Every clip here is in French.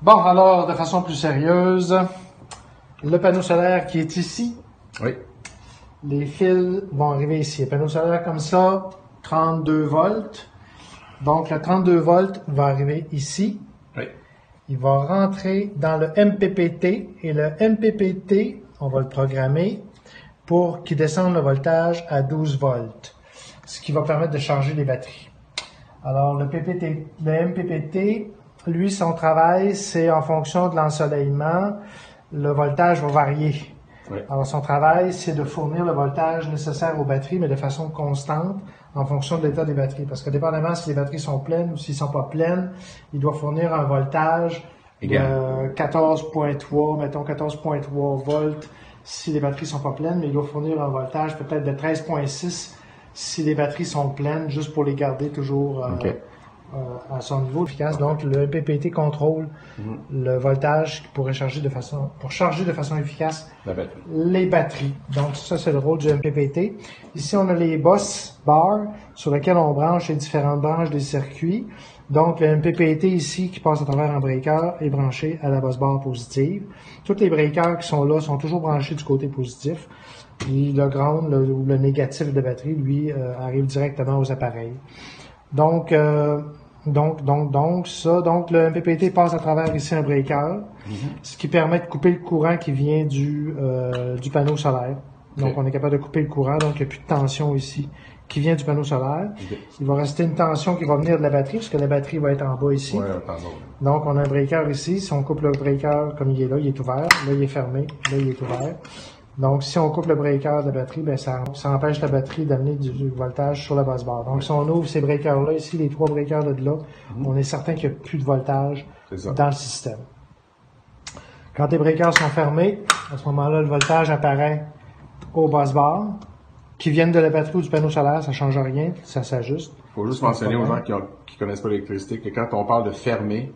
Bon, alors, de façon plus sérieuse, le panneau solaire qui est ici, Oui. les fils vont arriver ici. Le panneau solaire comme ça, 32 volts. Donc, le 32 volts va arriver ici. Oui. Il va rentrer dans le MPPT et le MPPT, on va le programmer pour qu'il descende le voltage à 12 volts, ce qui va permettre de charger les batteries. Alors, le MPPT, lui, son travail, c'est en fonction de l'ensoleillement, le voltage va varier. Oui. Alors, son travail, c'est de fournir le voltage nécessaire aux batteries, mais de façon constante, en fonction de l'état des batteries. Parce que dépendamment si les batteries sont pleines ou s'ils ne sont pas pleines, il doit fournir un voltage de 14.3, mettons 14.3 volts si les batteries sont pas pleines, mais il doit fournir un voltage peut-être de 13.6 si les batteries sont pleines, juste pour les garder toujours à son niveau efficace. Donc, le MPPT contrôle le voltage pour charger de façon efficace les batteries. Donc, ça, c'est le rôle du MPPT. Ici, on a les bus bars sur lesquels on branche les différentes branches des circuits. Donc, le MPPT ici, qui passe à travers un breaker, est branché à la bus bar positive. Tous les breakers qui sont là sont toujours branchés du côté positif. Puis le ground, le négatif de batterie, lui, arrive directement aux appareils. Donc, le MPPT passe à travers ici un breaker, ce qui permet de couper le courant qui vient du panneau solaire. Donc, on est capable de couper le courant, donc il n'y a plus de tension ici qui vient du panneau solaire. Il va rester une tension qui va venir de la batterie, parce que la batterie va être en bas ici. Donc, on a un breaker ici. Si on coupe le breaker comme il est là, il est ouvert. Là, il est fermé. Là, il est ouvert. Donc, si on coupe le breaker de la batterie, ben ça empêche la batterie d'amener du voltage sur la base barre. Donc, si on ouvre ces breakers-là, ici, les trois breakers de là, on est certain qu'il n'y a plus de voltage dans le système. Quand les breakers sont fermés, à ce moment-là, le voltage apparaît au base bar, qui viennent de la batterie ou du panneau solaire, ça ne change rien, ça s'ajuste. Il faut juste mentionner aux gens qui connaissent pas l'électricité que quand on parle de fermer,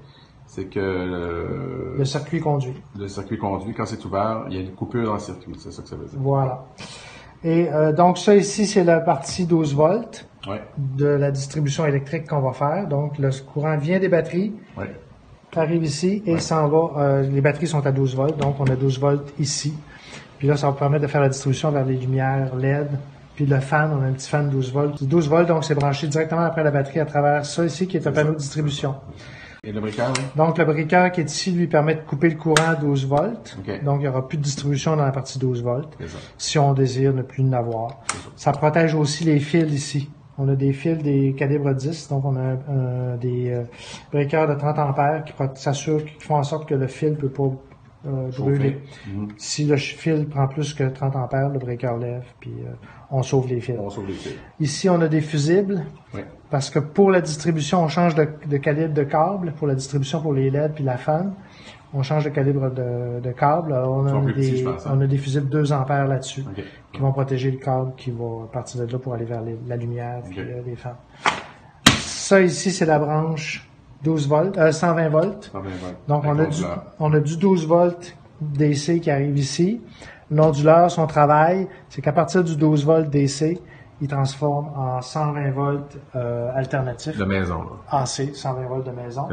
c'est que le circuit conduit. Le circuit conduit, quand c'est ouvert, il y a une coupure dans le circuit, c'est ça que ça veut dire. Voilà. Et donc ça ici, c'est la partie 12 volts de la distribution électrique qu'on va faire. Donc le courant vient des batteries, arrive ici et s'en va. Les batteries sont à 12 volts, donc on a 12 volts ici. Puis là, ça va permettre de faire la distribution vers les lumières LED. Puis le fan, on a un petit fan 12 volts. 12 volts, donc c'est branché directement après la batterie à travers ça ici, qui est un panneau de distribution. Et le breaker, oui? Donc, le breaker qui est ici lui permet de couper le courant à 12 volts. Donc, il n'y aura plus de distribution dans la partie 12 volts. Si on désire ne plus en avoir. Ça protège aussi les fils ici. On a des fils des calibres 10. Donc, on a des breakers de 30 ampères qui font en sorte que le fil ne peut pas brûler. Si le fil prend plus que 30 ampères, le breaker lève, puis on sauve les fils. Ici, on a des fusibles. Parce que pour la distribution, on change de calibre de câble. Pour la distribution pour les LED puis la fan, on change de calibre de câble. Alors, on a des fusibles 2 ampères là-dessus qui vont protéger le câble qui va partir de là pour aller vers la lumière puis les fans. Ça ici, c'est la branche 120 volts. Donc, on a du 12 volts DC qui arrive ici. L'onduleur, son travail, c'est qu'à partir du 12 volts DC, il transforme en 120 volts alternatifs. De maison, là. AC, 120 volts de maison.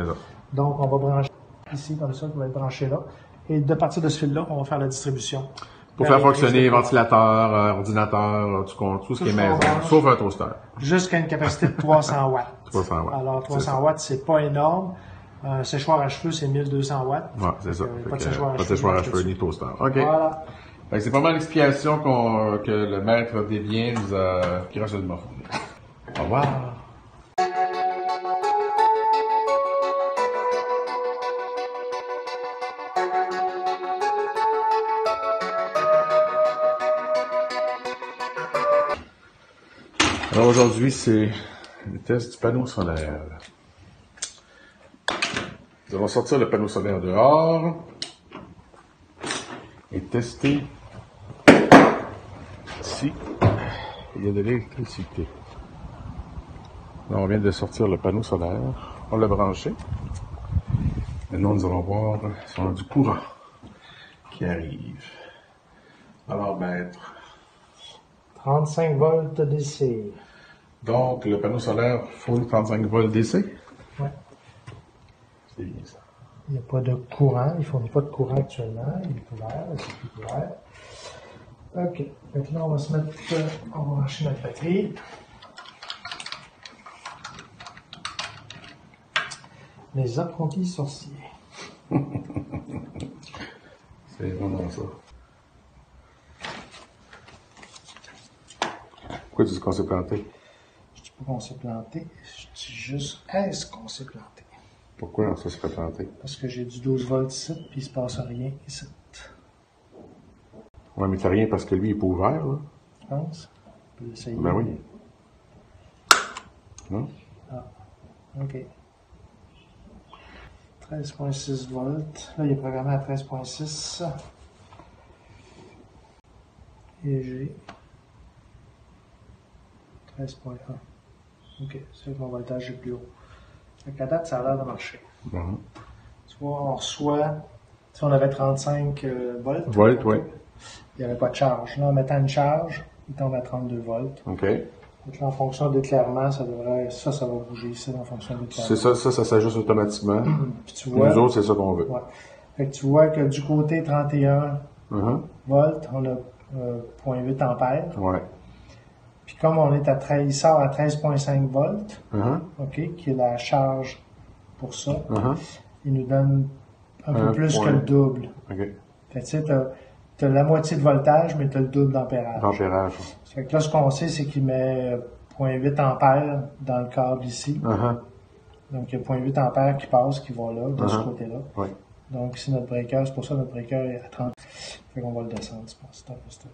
Donc, on va brancher ici, comme ça, qui va être branché là. Et de partir de ce fil-là, on va faire la distribution. Pour faire fonctionner ventilateur, ordinateur, tout ce qui est maison, sauf un toaster. Jusqu'à une capacité de 300 watts. 300 watts. Alors, 300 watts, c'est pas énorme. Un séchoir à cheveux, c'est 1200 watts. Ouais, c'est ça. Pas de séchoir à cheveux ni toaster. OK. Voilà. C'est pas mal l'explication que le maître des biens nous a gracieusement fournie. Au revoir. Alors aujourd'hui, c'est le test du panneau solaire. Nous allons sortir le panneau solaire dehors et tester si il y a de l'électricité. Là, on vient de sortir le panneau solaire. On l'a branché. Maintenant, nous allons voir si on a du courant qui arrive. Alors, maître. 35 volts DC. Donc, le panneau solaire fournit 35 volts DC? Oui. C'est bien ça. Il n'y a pas de courant. Il ne fournit pas de courant actuellement. Il est ouvert. C'est plus ouvert. OK. Donc là, on va se mettre... on va brancher notre batterie. Les apprentis sorciers. C'est vraiment ça. Pourquoi tu dis qu'on s'est planté? Je dis pas qu'on s'est planté. Je dis juste, est-ce qu'on s'est planté? Pourquoi on se serait planté? Parce que j'ai du 12 volts ici, puis il se passe rien ici. Ouais, mais t'as rien parce que lui, il est pas ouvert, là. Je pense. On peut essayer. Ben oui. Non? Ah, OK. 13.6 volts. Là, il est programmé à 13.6. Et j'ai 13.1. OK, c'est que mon voltage est plus haut. Donc, à date, ça a l'air de marcher. Bon. Tu vois, on reçoit... Si on avait 35 volts, Oui. Il n'y avait pas de charge. Là, en mettant une charge, il tombe à 32 volts. OK. Donc là, en fonction d'éclairement, ça va bouger ici en fonction d'éclairement. C'est ça s'ajuste automatiquement. Puis tu vois, nous autres, c'est ça qu'on veut. Ouais. Fait que tu vois que du côté 31 volts, on a 0.8 ampères. Ouais. Puis comme on est à 13, il sort à 13.5 volts, OK, qui est la charge pour ça, il nous donne un peu plus que le double. OK. Fait que tu sais, t'as la moitié de voltage, mais t'as le double d'ampérage. D'ampérage. Fait que là, ce qu'on sait, c'est qu'il met 0.8 ampères dans le câble ici. Donc, il y a 0.8 ampères qui passe, qui va là, de ce côté-là. Ouais. Donc, ici, notre breaker, c'est pour ça que notre breaker est à 30. Fait qu'on va le descendre, je pense.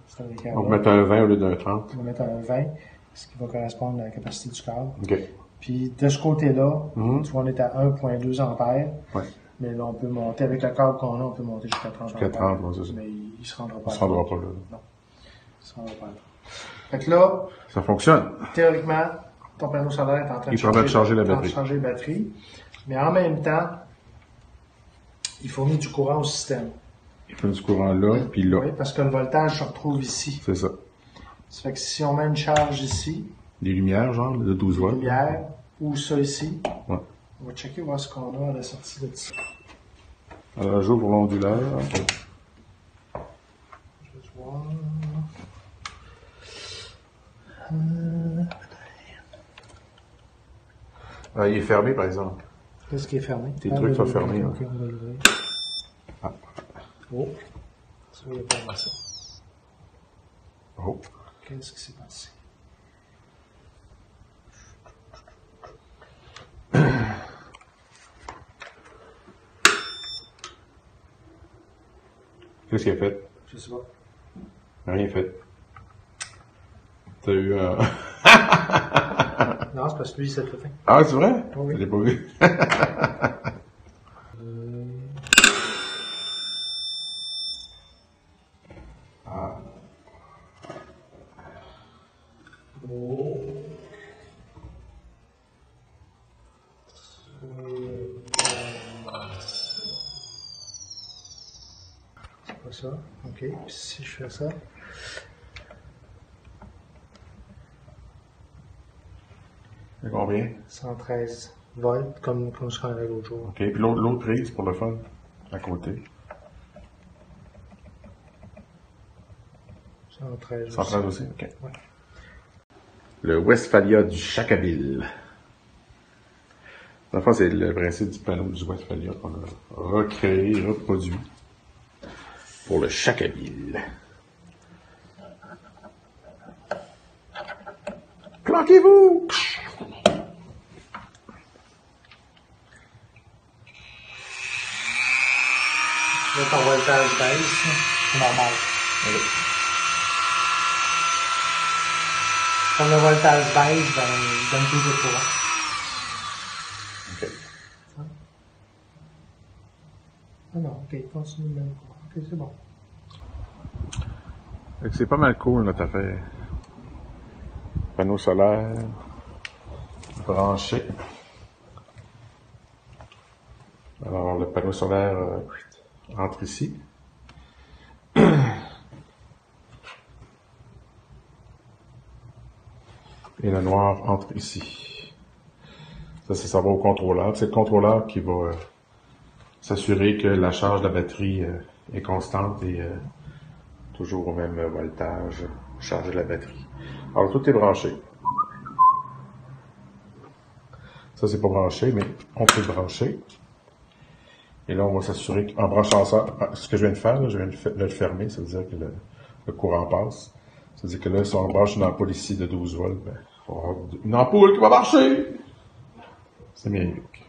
C'est breaker-là. On va mettre un 20 au lieu d'un 30. On va mettre un 20, ce qui va correspondre à la capacité du câble. OK. Puis, de ce côté-là, tu vois, on est à 1.2 ampères. Ouais. Mais là, on peut monter, avec le câble qu'on a, on peut monter jusqu'à 30 ampères. Jusqu'à 30, ouais, c'est ça. Mais il ne se rendra pas On se rendra pas là. Non. Il se rendra pas là. Fait que là, ça fonctionne. Théoriquement, ton panneau solaire est en train de charger la batterie. changer la batterie. Mais en même temps, il fournit du courant au système. Il fournit du courant là, puis là. Oui, parce que le voltage se retrouve ici. C'est ça. Ça fait que si on met une charge ici, des lumières, genre, de 12 volts. Des lumières, ou ça ici, ouais. On va checker voir ce qu'on a à la sortie de ça. Alors, j'ouvre l'onduleur. Je vais voir. Il est fermé, par exemple. Qu'est-ce qui est fermé? Tes trucs sont fermés. Ok, on va l'ouvrir. Ah. Oh, ça, il n'y a pas ça. Oh. Qu'est-ce qui s'est passé? Qu'est-ce qu'il a fait? Je sais pas. Rien fait. T'as eu un... Non, c'est parce que lui, il s'est éteint. Ah, c'est vrai? Oui. Je l'ai pas vu. Ah. Oh. C'est pas ça. OK. Puis si je fais ça... C'est combien? 113 volts, comme ce qu'on avait l'autre jour. OK. Puis l'autre prise, pour le fun, à côté. 113 aussi. 113 aussi? OK. Ouais. Le Westphalia du Chacaville. Dans le fond, c'est le principe du panneau du Westphalia qu'on a recréé, reproduit pour le Chacaville. Planquez-vous! Là, ton voltage baisse, c'est normal. Oui. Quand le voltage baisse, ben, il donne plus de courant. OK. Ah non, OK, continue le même courant. OK, c'est bon. C'est pas mal cool, notre affaire. Panneau solaire, branché. Alors, le panneau solaire entre ici. Et le noir entre ici. Ça va au contrôleur. C'est le contrôleur qui va s'assurer que la charge de la batterie est constante et toujours au même voltage, charger la batterie. Alors, tout est branché. Ça, c'est pas branché, mais on peut le brancher. Et là, on va s'assurer qu'en branchant ça, ce que je viens de faire, là, je viens de le fermer, ça veut dire que le courant passe. Ça veut dire que là, si on branche une ampoule ici de 12 volts, ben, on va avoir une ampoule qui va marcher! C'est magnifique.